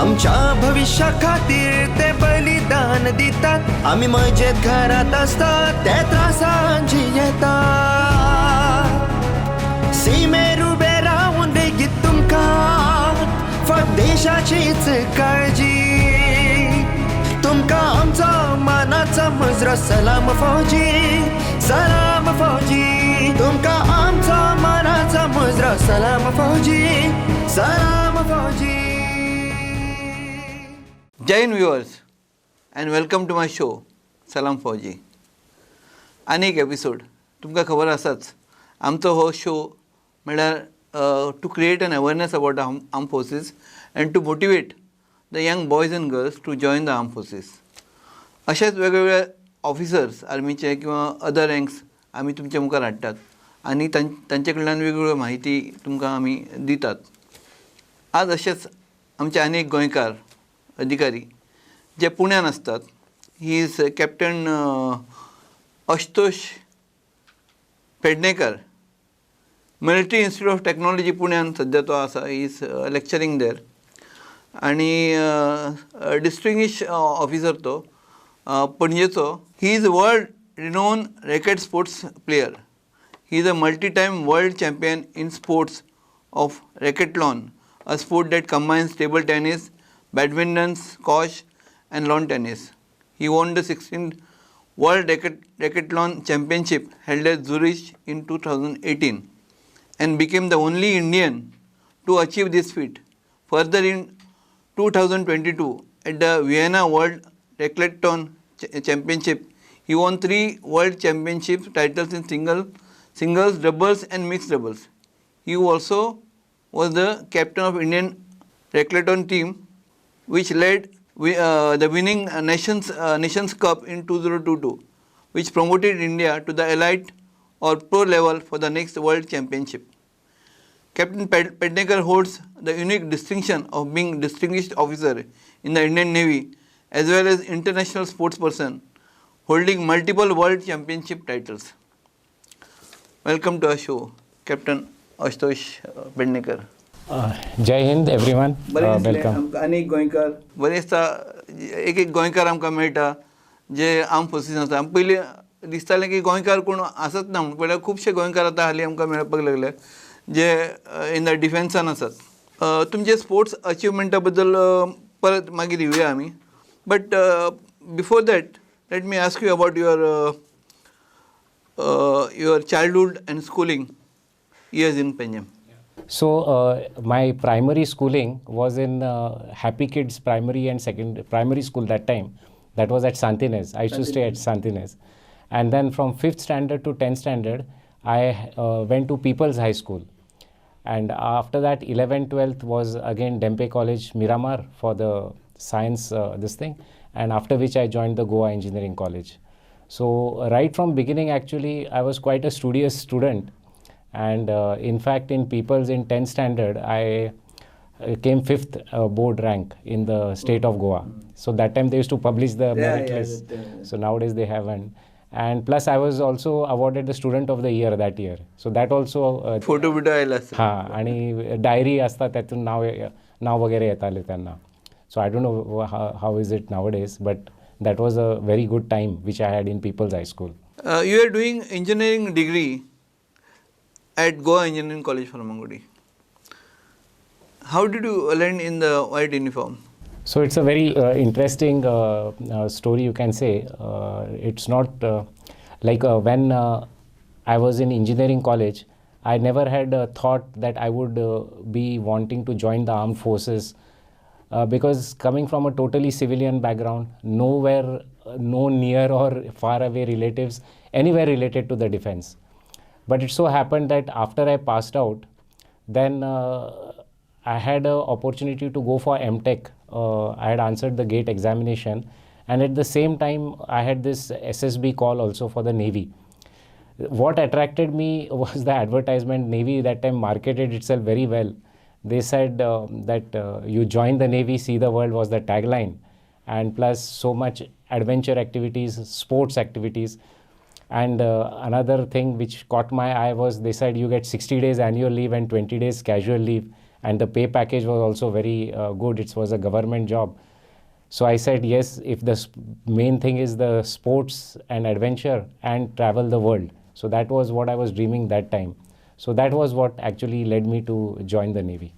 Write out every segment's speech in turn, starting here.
आमच्या भविष्या खातीर ते बलिदान दितात. आम्ही मजेत घरात असतात ते त्रासांची येतात. सीमेर उबे राहून देगीत तुमकां फक्त देशाचीच काळजी. तुमका आमचा मानाचा मुजरा सलाम फौजी, सलाम फौजी. तुमका आमचा मानाचा मुजरा सलाम फौजी, सलाम फौजी. जय हिंद viewers and welcome to my show Salaam Fauji. आनीक एपिसोड. तुमकां खबर आसाच आमचो हो शो म्हणल्यार to create an awareness about arm forces and to motivate the young boys and girls to join the arm forces. अशेच वेगवेगळे ऑफिसर्स आर्मीचे किंवा अदर रँक्स आमी तुमच्या मुखार हाडटात आनी तांचे कडल्यान वेगवेगळ्यो म्हायती तुमकां आमी दितात. आज अशेंच आमचे आनी एक गोंयकार अधिकारी जे पुण्यान असतात. He is captain Ashutosh Pednekar, military institute of technology पुण्यान सद्या तो आसा. ही इज लेक्चरींग देर आनी डिस्टिंग्विश ऑफिसर तो पणजेचो. He is world renowned racket sports player. He is a multi time world champion in sports of racketlon, a sport that combines table tennis, badminton, squash and lawn tennis. He won the 16th World Racquetball Championship held at Zurich in 2018 and became the only Indian to achieve this feat. Further, in 2022 at the Vienna World Racquetball Championship, he won 3 World Championship titles in singles, doubles and mixed doubles. He also was the captain of Indian racquetball team which led the winning Nations Cup in 2022, which promoted India to the elite or pro level for the next World Championship. Captain Pednekar holds the unique distinction of being distinguished officer in the Indian Navy as well as international sportsperson, holding multiple World Championship titles. Welcome to our show, Captain Ashutosh Pednekar. जय Hind everyone. Welcome. आनीक गोंयकार बरेचदा एक गोंयकार आमकां मेळटा जे arm forces आसा. पयलीं दिसतालें की गोंयकार कोण आसच ना म्हणून, पळयल्यार खुबशे गोंयकार आतां हालीं आमकां मेळपाक लागले जे इन द डिफेन्सान आसात. तुमचे स्पोर्ट्स अचिवमेंटा बद्दल परत मागीर येवया आमी. But before that let me ask you about your childhood and schooling years in Panjim. So my primary schooling was in Happy Kids Primary and Primary School that time. That was at Santines. I used to stay at Santines. And then from 5th standard to 10th standard, I went to People's High School. And after that, 11th, 12th was again Dempe College, Miramar for the science this thing. And after which I joined the Goa Engineering College. So right from beginning, actually, I was quite a studious student. And in fact, in People's in 10th standard, I came 5th board rank in the state of Goa. So that time they used to publish the merit list. So nowadays they haven't. And plus I was also awarded the student of the year that year. So that also photo video आयला. हाँ, आणि diary असता त्यातून नाव वगैरे येताले त्यांना. So I don't know how is it nowadays, but that was a very good time which I had in People's High School. You are doing engineering degree at Goa Engineering College for Mangudi. How did you land in the white uniform? So it's a very interesting story, you can say. It's not like when I was in engineering college, I never had a thought that I would be wanting to join the armed forces because coming from a totally civilian background, nowhere, no near or far away relatives, anywhere related to the defense. But it so happened that after I passed out, then I had an opportunity to go for MTech. I had answered the GATE examination, and at the same time I had this SSB call also for the Navy. What attracted me was the advertisement. Navy that time marketed itself very well. They said that you join the Navy, see the world was the tagline, and plus so much adventure activities, sports activities. And another thing which caught my eye was they said you get 60 days annual leave and 20 days casual leave, and the pay package was also very good. It was a government job. So I said yes, if the main thing is the sports and adventure and travel the world. So that was what I was dreaming that time. So that was what actually led me to join the Navy.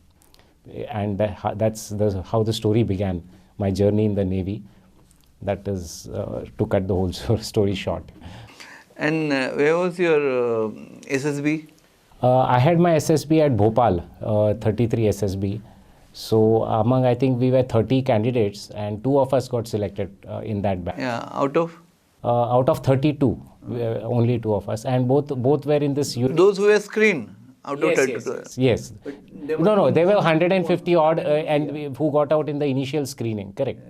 And that's how the story began, my journey in the Navy. That is to cut the whole story short. And where was your SSB? I had my SSB at Bhopal, 33 SSB. So among, I think we were 30 candidates and 2 of us got selected in that batch. Yeah, out of? Out of 32, only 2 of us, and both were in this. Those who were screened out of 32. Yes. No, there were 150 odd who got out in the initial screening. Correct.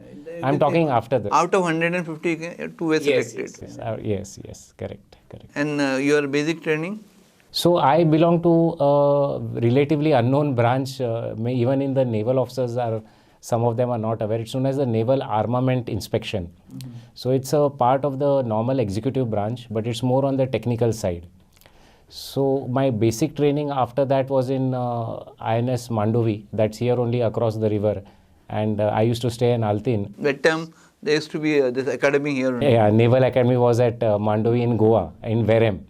I'm talking after this. Out of 150, 2 were selected. Yes, correct. And your basic training? So I belong to a relatively unknown branch. Even in the naval officers, some of them are not aware. It's known as the Naval Armament Inspection. So it's a part of the normal executive branch, but it's more on the technical side. So my basic training after that was in INS Mandovi. That's here only across the river. And I used to stay in Altin. That time there used to be this academy here. Yeah, Naval Academy was at Mandovi in Goa, in Verem.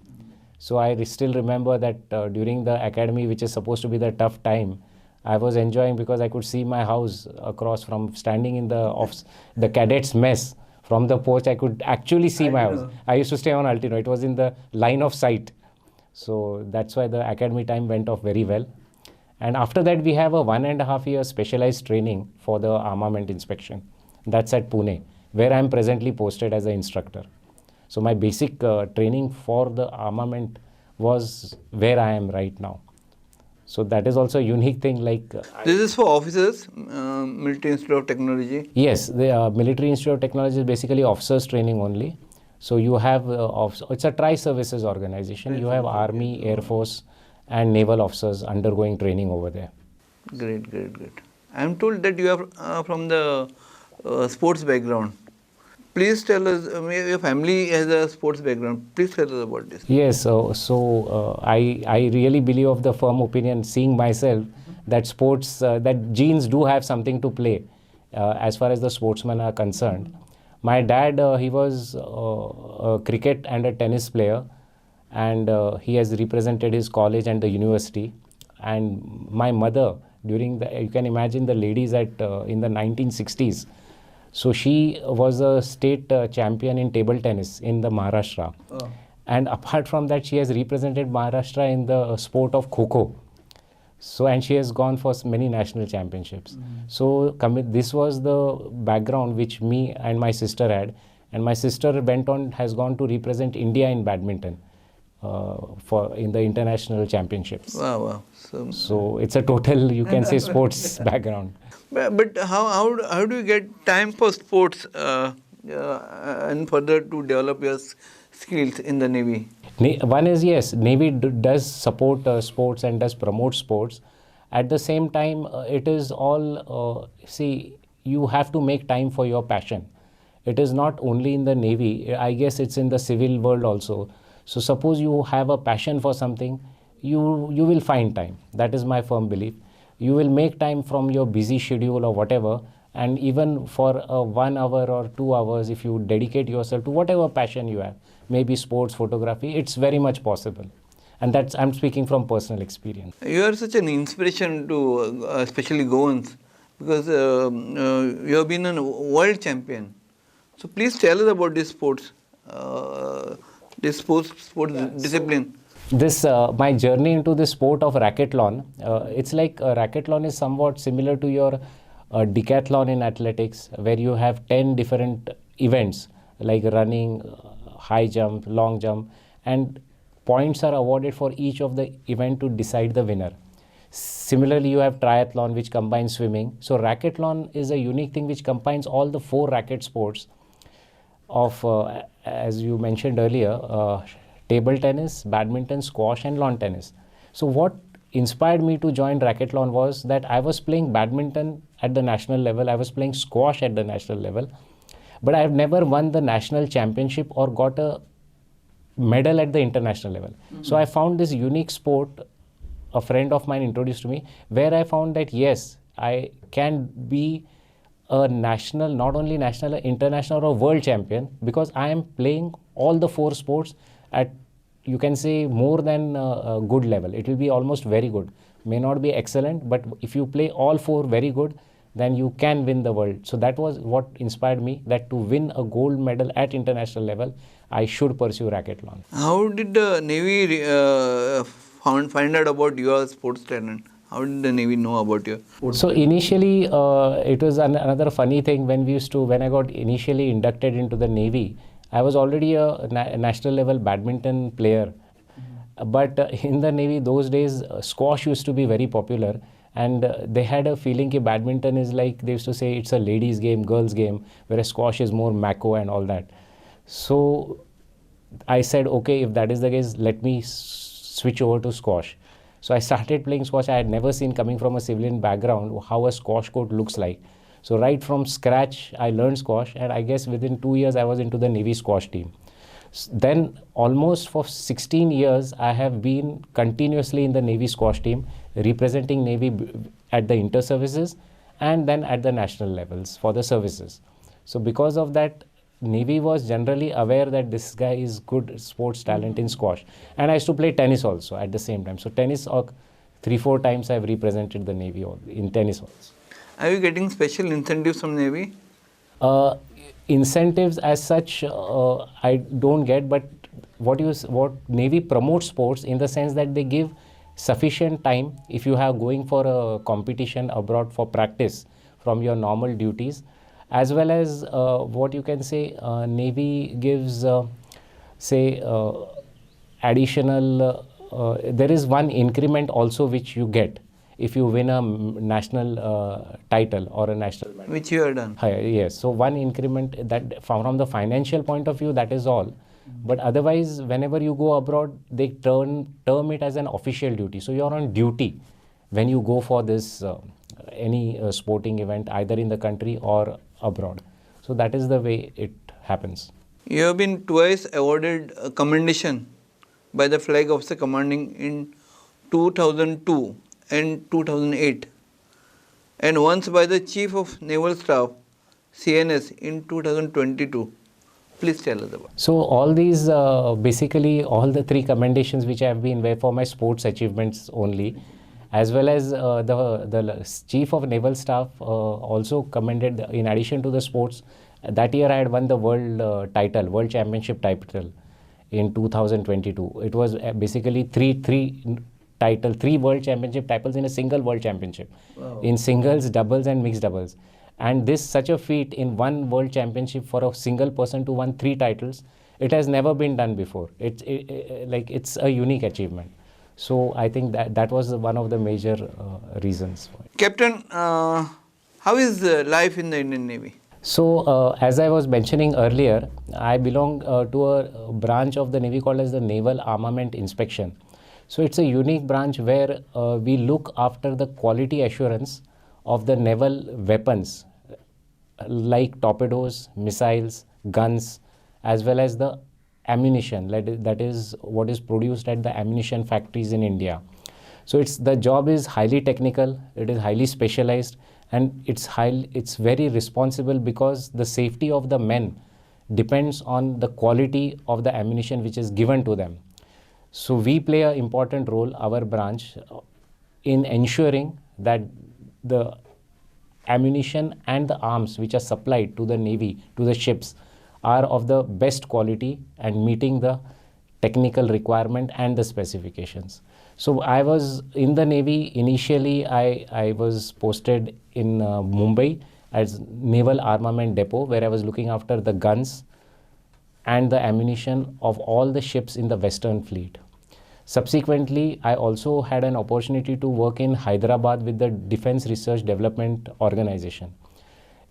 So I still remember that during the academy, which is supposed to be the tough time, I was enjoying because I could see my house across from standing in the cadets' mess. From the porch, I could actually see my house. I used to stay on Altino. It was in the line of sight. So that's why the academy time went off very well. And after that, we have a 1.5 year specialized training for the armament inspection. That's at Pune, where I'm presently posted as an instructor. So my basic training for the armament was where I am right now. So that is also a unique thing. This is for officers, Military Institute of Technology. Yes, the Military Institute of Technology is basically officers training only. So you have, it's a tri-services organization. You have Army, Air Force and Naval officers undergoing training over there. Great. I'm told that you are from the sports background. Please tell us, your family has a sports background. Please tell us about this. Yes, I really believe of the firm opinion, seeing myself, that sports, that genes do have something to play as far as the sportsmen are concerned. My dad, he was a cricket and a tennis player, and he has represented his college and the university. And my mother, you can imagine the ladies in the 1960s. So she was a state champion in table tennis in the Maharashtra. Oh. And apart from that, she has represented Maharashtra in the sport of Kho-Kho. So, and she has gone for many national championships. So this was the background which me and my sister had. And my sister has gone to represent India in badminton in the international championships. Wow. So it's a total, you can say, sports background. But how do you get time for sports and further to develop your skills in the Navy? One is, yes, Navy does support sports and does promote sports. At the same time, it is all, you have to make time for your passion. It is not only in the Navy, I guess it's in the civil world also. So suppose you have a passion for something, you will find time. That is my firm belief. You will make time from your busy schedule or whatever, and even for 1 hour or 2 hours, if you dedicate yourself to whatever passion you have, maybe sports, photography, it's very much possible. And that's, I'm speaking from personal experience. You are such an inspiration to especially Goans, because you have been a world champion. So please tell us about this sports discipline. This my journey into the sport of racquetball. It's like racquetball is somewhat similar to your decathlon in athletics, where you have 10 different events like running, high jump, long jump, and points are awarded for each of the event to decide the winner. Similarly, you have triathlon, which combines swimming. So racquetball is a unique thing which combines all the 4 racket sports of, as you mentioned earlier, table tennis, badminton, squash and lawn tennis. So what inspired me to join racquetball was that I was playing badminton at the national level, I was playing squash at the national level, but I have never won the national championship or got a medal at the international level. So I found this unique sport a friend of mine introduced to me, where I found that yes, I can be a national, not only national, international or world champion, because I am playing all the four sports at, you can say, more than a good level. It will be almost very good. May not be excellent, but if you play all four very good, then you can win the world. So that was what inspired me, that to win a gold medal at international level, I should pursue racquetball. How did the Navy find out about your sports talent? How did the Navy know about you? So initially, it was another funny thing when I got initially inducted into the Navy, I was already a national level badminton player. But in the Navy those days, squash used to be very popular, and they had a feeling that badminton is like, they used to say it's a ladies game, girls game, whereas squash is more macho and all that. So I said, okay, if that is the case, let me switch over to squash. So I started playing squash. I had never seen, coming from a civilian background, how a squash court looks like. So right from scratch, I learned squash, and I guess within 2 years, I was into the Navy squash team. Then almost for 16 years, I have been continuously in the Navy squash team, representing Navy at the inter-services and then at the national levels for the services. So because of that, Navy was generally aware that this guy is good sports talent in squash. And I used to play tennis also at the same time. So tennis, 3-4 times I've represented the Navy in tennis also. Are you getting special incentives from Navy? Incentives as such, I don't get, but what Navy promotes sports in the sense that they give sufficient time if you have going for a competition abroad for practice from your normal duties, as well as what you can say, Navy gives additional, there is one increment also which you get if you win a national title or a national medal. Which you have done. Yes, so one increment, that from the financial point of view, that is all. But otherwise, whenever you go abroad, they term it as an official duty. So you're on duty when you go for this any sporting event, either in the country or abroad. So that is the way it happens. You have been twice awarded a commendation by the Flag Officer Commanding in 2002 and 2008, and once by the Chief of Naval Staff, CNS, in 2022. Please tell us about it. So all these, basically all the 3 commendations which I have been were for my sports achievements only, as well as the Chief of Naval Staff also commended, in addition to the sports. That year I had won the world championship title in 2022. It was basically three world championship titles in a single world championship. Wow. In singles, doubles and mixed doubles. And this, such a feat in one world championship for a single person to win 3 titles, it has never been done before. It's a unique achievement. So I think that was one of the major reasons for it. Captain, how is life in the Indian Navy? So as I was mentioning earlier, I belong to a branch of the Navy called as the Naval Armament Inspection. So it's a unique branch where we look after the quality assurance of the naval weapons like torpedoes, missiles, guns, as well as the ammunition, that is what is produced at the ammunition factories in India. So the job is highly technical, it is highly specialized, and it's very responsible, because the safety of the men depends on the quality of the ammunition which is given to them. So we play an important role, our branch, in ensuring that the ammunition and the arms which are supplied to the Navy, to the ships, are of the best quality and meeting the technical requirement and the specifications. So I was in the Navy initially. I was posted in Mumbai as Naval Armament Depot, where I was looking after the guns and the ammunition of all the ships in the Western Fleet. Subsequently, I also had an opportunity to work in Hyderabad with the Defense Research Development Organization.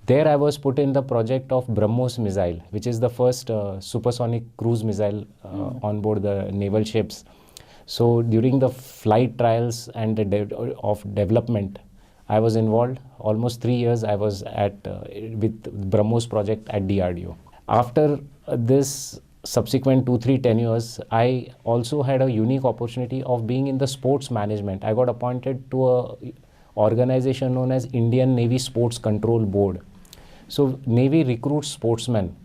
There I was put in the project of BrahMos missile, which is the first supersonic cruise missile on board the naval ships. So during the flight trials and of development, I was involved. Almost 3 years I was with BrahMos project at DRDO. After this subsequent 2-3 tenures, I also had a unique opportunity of being in the sports management. I got appointed to a organization known as Indian Navy Sports Control Board. So Navy recruits sportsmen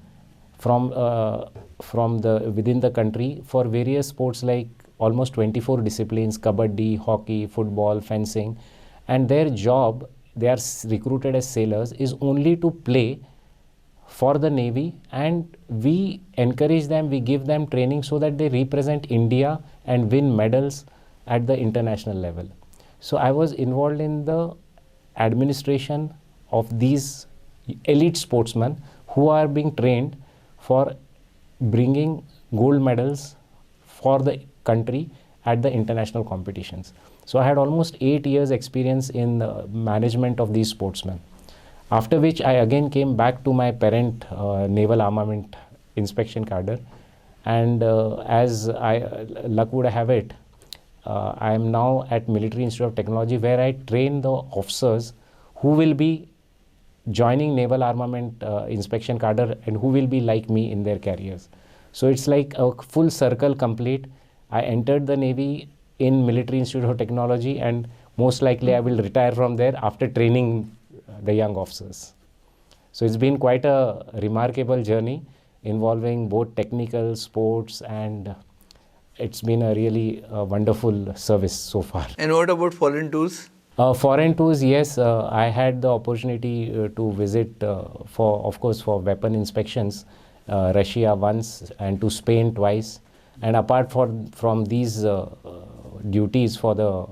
from the within the country for various sports like almost 24 disciplines: kabaddi, hockey, football, fencing, and their job, they are recruited as sailors, is only to play for the Navy, and we encourage them, we give them training so that they represent India and win medals at the international level. So I was involved in the administration of these elite sportsmen who are being trained for bringing gold medals for the country at the international competitions. So I had almost 8 years experience in management of these sportsmen. After which I again came back to my parent naval armament inspection cadre, and as luck would have it, I am now at Military Institute of Technology, where I train the officers who will be joining naval armament inspection cadre and who will be like me in their careers. So it's like a full circle complete. I entered the Navy in Military Institute of Technology, and most likely I will retire from there after training the young officers. So it's been quite a remarkable journey involving both technical, sports, and it's been a really wonderful service so far. And what about foreign tours? Foreign tours, yes, I had the opportunity to visit of course, for weapon inspections, Russia once and to Spain twice. And apart from these duties for the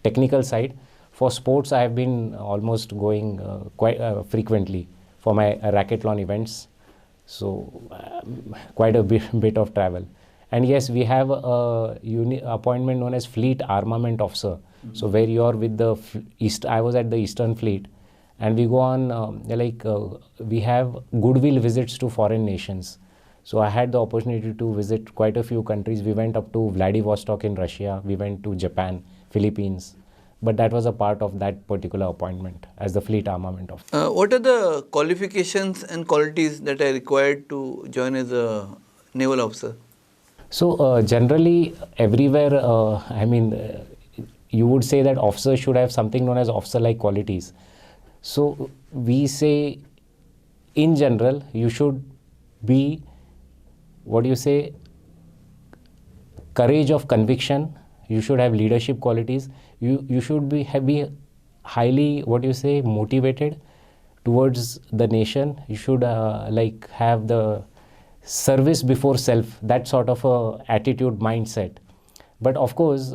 technical side, for sports, I have been almost going quite frequently for my racquethlon events. So quite a bit of travel. And yes, we have a appointment known as Fleet Armament Officer. So where you are with the I was at the Eastern Fleet, and we go on we have goodwill visits to foreign nations. So I had the opportunity to visit quite a few countries. We went up to Vladivostok in Russia. We went to Japan, Philippines. But that was a part of that particular appointment as the Fleet Armament Officer. What are the qualifications and qualities that are required to join as a naval officer? So generally everywhere, you would say that officers should have something known as officer-like qualities. So we say in general, you should be, courage of conviction. You should have leadership qualities. You should be highly, motivated towards the nation. You should have the service before self, that sort of a attitude, mindset. But of course,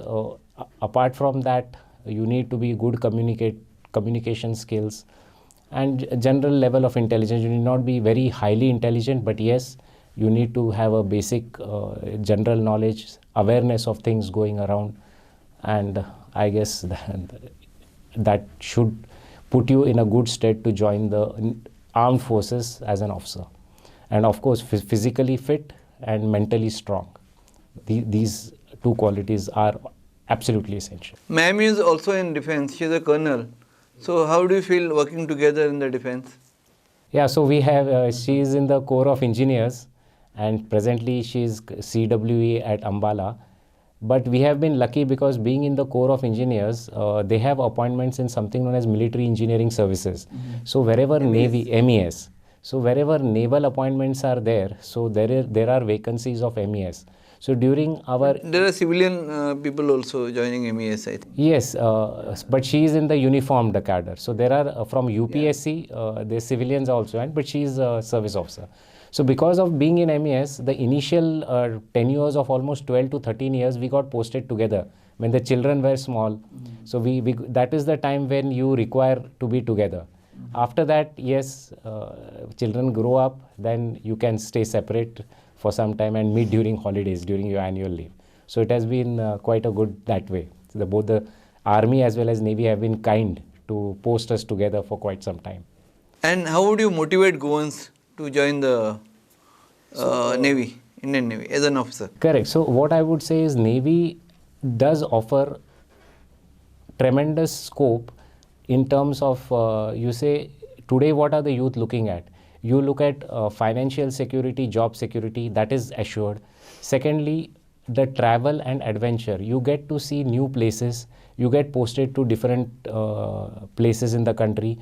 apart from that, you need to be good communication skills and general level of intelligence. You need not be very highly intelligent, but yes, you need to have a basic general knowledge, awareness of things going around, and I guess that should put you in a good state to join the armed forces as an officer. And of course, physically fit and mentally strong. These two qualities are absolutely essential. Ma'am is also in defense. She is a colonel. So how do you feel working together in the defense? Yeah, so we have, she is in the Corps of Engineers, and presently she is CWE at Ambala. But we have been lucky because being in the Corps of Engineers, they have appointments in something known as Military Engineering Services. So wherever Navy, MES. So wherever naval appointments are there, so there are vacancies of MES. So during our... There are civilian people also joining MES, I think. Yes, but she is in the uniformed cadre. So there are from UPSC, the civilians also, but she is a service officer. So because of being in MES, the initial tenures of almost 12 to 13 years, we got posted together when the children were small. So that is the time when you require to be together. After that, yes, children grow up, then you can stay separate for some time and meet during holidays, during your annual leave. So it has been quite a good that way. So both the Army as well as Navy have been kind to post us together for quite some time. And how would you motivate Goans to join the Navy, Indian Navy, as an officer? Correct. So what I would say is Navy does offer tremendous scope in terms of, today what are the youth looking at? You look at financial security, job security, that is assured. Secondly, the travel and adventure. You get to see new places. You get posted to different places in the country.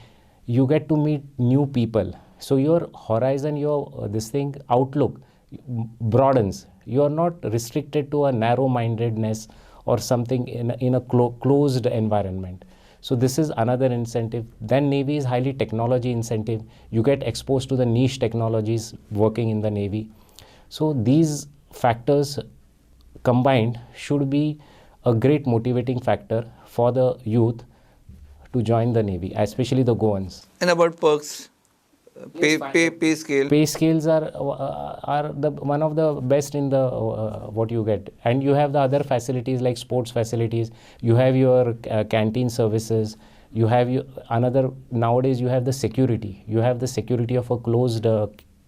You get to meet new people. So your horizon, your outlook broadens. You are not restricted to a narrow-mindedness or something in a closed environment. So this is another incentive. Then Navy is highly technology incentive. You get exposed to the niche technologies working in the Navy. So these factors combined should be a great motivating factor for the youth to join the Navy, especially the Goans. And about perks, pay scale. Pay scales are one of the best in the what you get, and you have the other facilities like sports facilities. You have your canteen services. You have nowadays you have the security. You have the security of a closed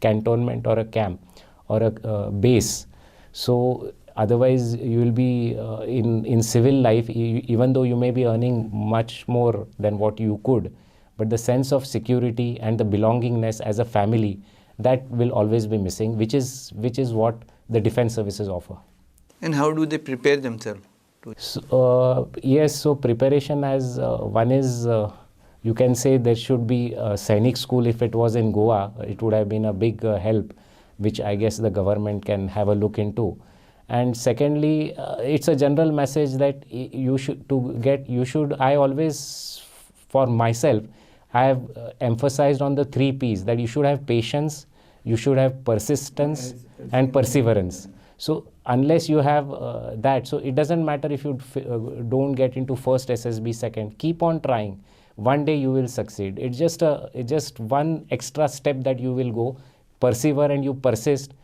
cantonment or a camp or a base. So otherwise you will be in civil life, even though you may be earning much more than what you could, but the sense of security and the belongingness as a family, that will always be missing, which is what the defense services offer. And how do they prepare themselves? Yes, so preparation as one is, you can say there should be a Sainik school. If it was in Goa, it would have been a big help, which I guess the government can have a look into. And secondly, it's a general message that I always, for myself, I have emphasized on the 3 P's, that you should have patience, you should have persistence and perseverance. So unless you have that, so it doesn't matter if you don't get into first SSB, second, keep on trying. One day you will succeed. It's just one extra step that you will go, persevere and you persist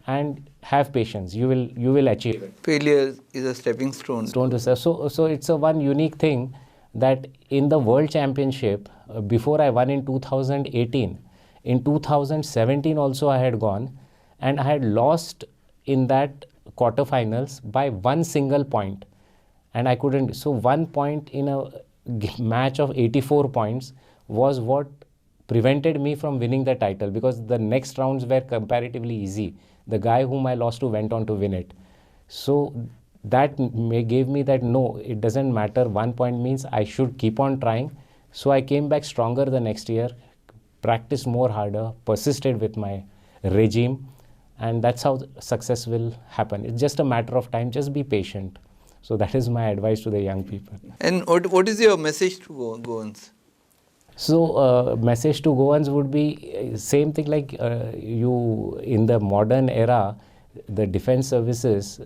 and have patience. You will achieve it. Failure is a stepping stone. So it's a one unique thing that in the World Championship, before I won in 2018, in 2017 also I had gone, and I had lost in that quarterfinals by 1 single point, and I couldn't. So 1 point in a match of 84 points was what prevented me from winning the title, because the next rounds were comparatively easy. The guy whom I lost to went on to win it. So that gave me that no, it doesn't matter. 1 point means I should keep on trying. So I came back stronger the next year, practiced more harder, persisted with my regime, and that's how success will happen. It's just a matter of time. Just be patient. So that is my advice to the young people. And what is your message to Goans? So message to Goans would be same thing, like you in the modern era, the defense services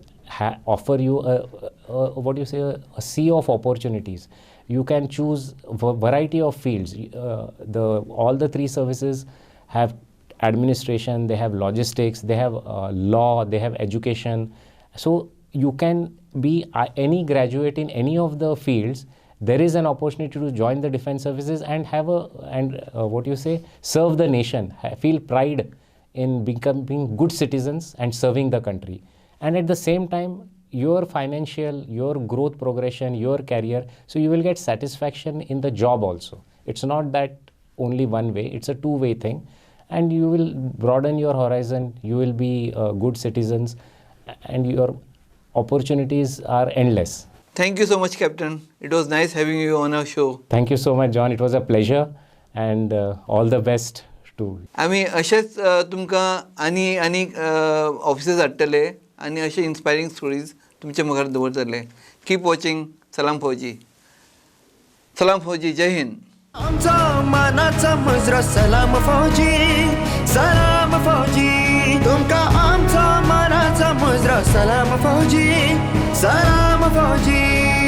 offer you a sea of opportunities. You can choose a variety of fields. All the 3 services have administration, they have logistics, they have law, they have education. So you can be any graduate in any of the fields. There is an opportunity to join the defense services and serve the nation, feel pride in becoming good citizens and serving the country. And at the same time, your financial, your growth progression, your career, so you will get satisfaction in the job also. It's not that only one way, it's a 2-way thing. And you will broaden your horizon, you will be good citizens, and your opportunities are endless. Thank you so much, Captain. It was nice having you on our show. Thank you so much, John. It was a pleasure, and all the best to. आम्ही अशेच तुमकां आनी officers हाडटले आनी अशे inspiring stories तुमचे मुखार दवरतले. कीप वॉचिंग सलाम फौजी. सलाम फौजी. जय हिंद. आमचा मानाचा मुजरा सलाम फौजी, सलाम फौजी. तुमका आमचा मानाचा मुजरा सलाम फौजी, सलाम फौजी.